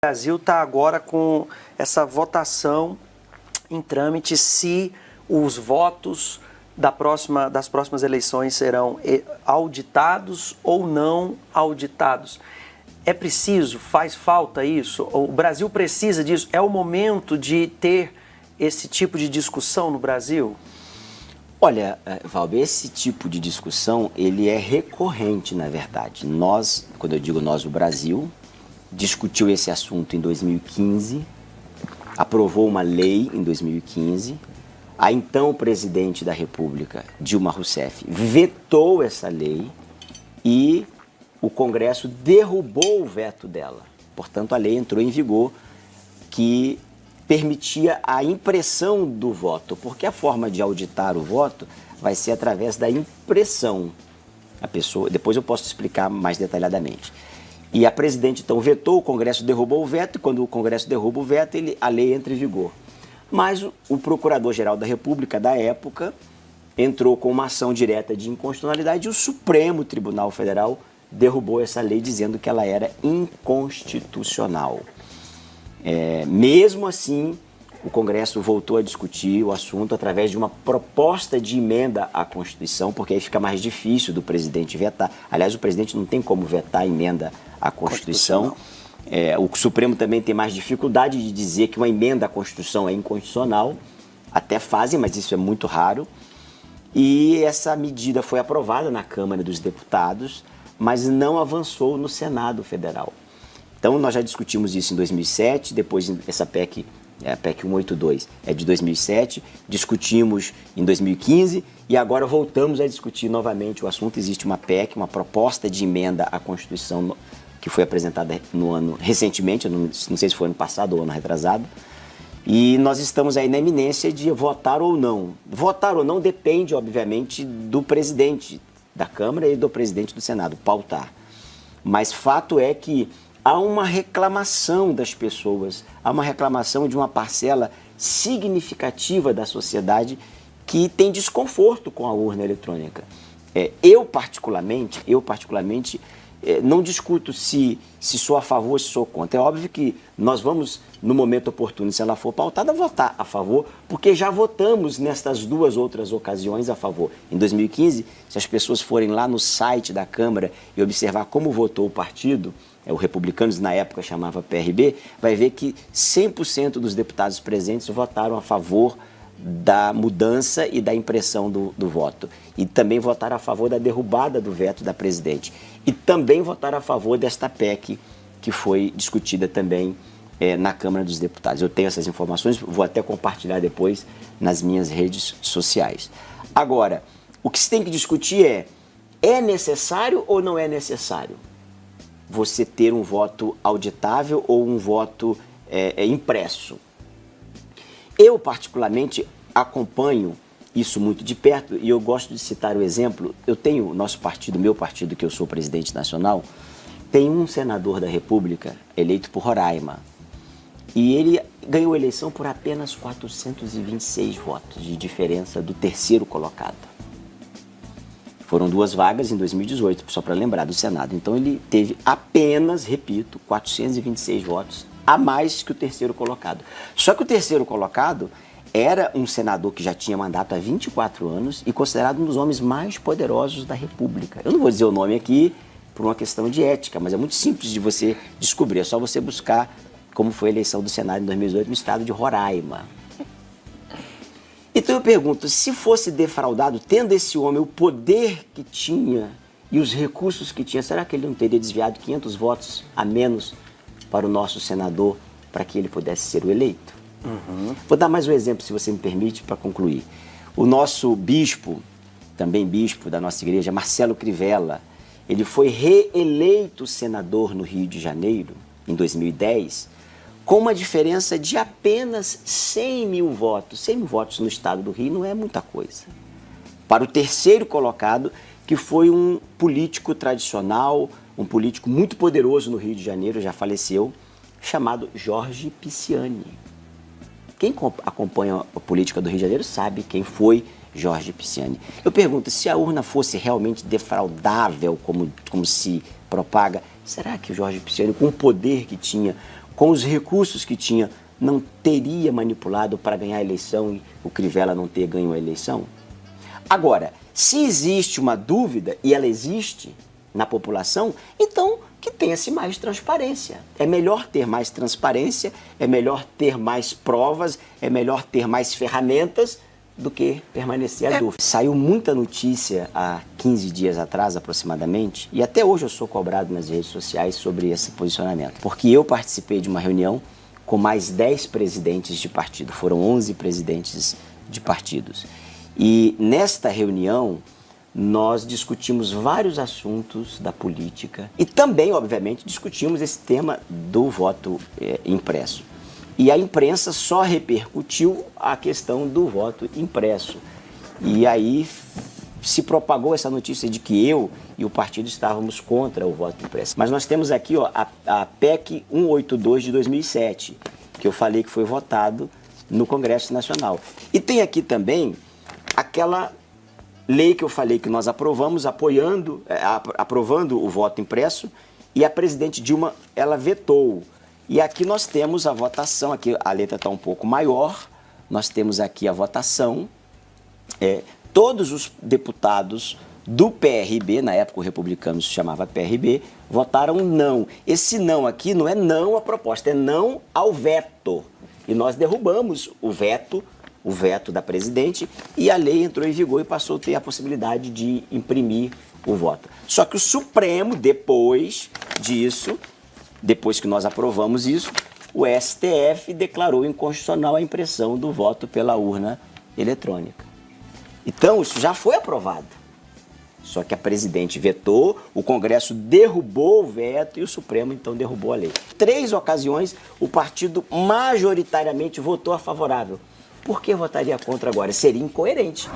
O Brasil está agora com essa votação em trâmite se os votos das próximas eleições serão auditados ou não auditados. É preciso, faz falta isso? O Brasil precisa disso? É o momento de ter esse tipo de discussão no Brasil? Olha, Valber, esse tipo de discussão, ele é recorrente, na verdade. Nós, quando eu digo nós, o Brasil, discutiu esse assunto em 2015, aprovou uma lei em 2015, a então presidente da República, Dilma Rousseff, vetou essa lei e o Congresso derrubou o veto dela. Portanto, a lei entrou em vigor, que permitia a impressão do voto, porque a forma de auditar o voto vai ser através da impressão. A pessoa, depois eu posso explicar mais detalhadamente. E a presidente, então, vetou, o Congresso derrubou o veto, e quando o Congresso derruba o veto, a lei entra em vigor. Mas o Procurador-Geral da República, da época, entrou com uma ação direta de inconstitucionalidade e o Supremo Tribunal Federal derrubou essa lei dizendo que ela era inconstitucional. Mesmo assim, o Congresso voltou a discutir o assunto através de uma proposta de emenda à Constituição, porque aí fica mais difícil do presidente vetar. Aliás, o presidente não tem como vetar a emenda à Constituição. O Supremo também tem mais dificuldade de dizer que uma emenda à Constituição é inconstitucional. Até fazem, mas isso é muito raro. E essa medida foi aprovada na Câmara dos Deputados, mas não avançou no Senado Federal. Então, nós já discutimos isso em 2007, depois essa PEC, a PEC 182, é de 2007, discutimos em 2015 e agora voltamos a discutir novamente o assunto. Existe uma PEC, uma proposta de emenda à Constituição que foi apresentada recentemente, não sei se foi ano passado ou ano retrasado, e nós estamos aí na iminência de votar ou não. Votar ou não depende, obviamente, do presidente da Câmara e do presidente do Senado, pautar. Mas fato é que há uma reclamação das pessoas, há uma reclamação de uma parcela significativa da sociedade que tem desconforto com a urna eletrônica. Eu particularmente, não discuto se sou a favor ou se sou contra. É óbvio que nós vamos, no momento oportuno, se ela for pautada, votar a favor, porque já votamos nestas duas outras ocasiões a favor. Em 2015, se as pessoas forem lá no site da Câmara e observar como votou o partido, o Republicanos na época chamava PRB, vai ver que 100% dos deputados presentes votaram a favor da mudança e da impressão do voto. E também votaram a favor da derrubada do veto da presidente. E também votaram a favor desta PEC que foi discutida também na Câmara dos Deputados. Eu tenho essas informações, vou até compartilhar depois nas minhas redes sociais. Agora, o que se tem que discutir é necessário ou não é necessário você ter um voto auditável ou um voto impresso? Eu, particularmente, acompanho isso muito de perto e eu gosto de citar o exemplo. Eu tenho, nosso partido, meu partido, que eu sou presidente nacional, tem um senador da República eleito por Roraima e ele ganhou a eleição por apenas 426 votos de diferença do terceiro colocado. Foram 2 vagas em 2018, só para lembrar, do Senado. Então ele teve apenas, repito, 426 votos a mais que o terceiro colocado. Só que o terceiro colocado era um senador que já tinha mandato há 24 anos e considerado um dos homens mais poderosos da República. Eu não vou dizer o nome aqui por uma questão de ética, mas é muito simples de você descobrir. É só você buscar como foi a eleição do Senado em 2018 no estado de Roraima. Então eu pergunto, se fosse defraudado, tendo esse homem o poder que tinha e os recursos que tinha, será que ele não teria desviado 500 votos a menos para o nosso senador, para que ele pudesse ser o eleito? Vou dar mais um exemplo, se você me permite, para concluir. O nosso bispo, também bispo da nossa igreja, Marcelo Crivella, ele foi reeleito senador no Rio de Janeiro, em 2010, com uma diferença de apenas 100 mil votos. 100 mil votos no estado do Rio não é muita coisa. Para o terceiro colocado, que foi um político tradicional, um político muito poderoso no Rio de Janeiro, já faleceu, chamado Jorge Pisciani. Quem acompanha a política do Rio de Janeiro sabe quem foi Jorge Pisciani. Eu pergunto, se a urna fosse realmente defraudável, como se propaga, será que o Jorge Pisciani, com o poder que tinha, com os recursos que tinha, não teria manipulado para ganhar a eleição e o Crivella não ter ganho a eleição? Agora, se existe uma dúvida, e ela existe na população, então que tenha-se mais transparência. É melhor ter mais transparência, é melhor ter mais provas, é melhor ter mais ferramentas do que permanecer a dúvida. Saiu muita notícia há 15 dias atrás, aproximadamente, e até hoje eu sou cobrado nas redes sociais sobre esse posicionamento, porque eu participei de uma reunião com mais 10 presidentes de partido, foram 11 presidentes de partidos. E nesta reunião, nós discutimos vários assuntos da política e também, obviamente, discutimos esse tema do voto impresso. E a imprensa só repercutiu a questão do voto impresso. E aí se propagou essa notícia de que eu e o partido estávamos contra o voto impresso. Mas nós temos aqui a PEC 182 de 2007, que eu falei que foi votado no Congresso Nacional. E tem aqui também aquela lei que eu falei que nós aprovamos, aprovando o voto impresso, e a presidente Dilma, ela vetou. E aqui nós temos a votação, aqui a letra está um pouco maior, nós temos aqui a votação, todos os deputados do PRB, na época o republicano se chamava PRB, votaram não. Esse não aqui não é não à proposta, é não ao veto. E nós derrubamos o veto da presidente, e a lei entrou em vigor e passou a ter a possibilidade de imprimir o voto. Só que o Supremo, depois disso, depois que nós aprovamos isso, o STF declarou inconstitucional a impressão do voto pela urna eletrônica. Então, isso já foi aprovado. Só que a presidente vetou, o Congresso derrubou o veto e o Supremo, então, derrubou a lei. 3 ocasiões, o partido majoritariamente votou a favorável. Por que votaria contra agora? Seria incoerente.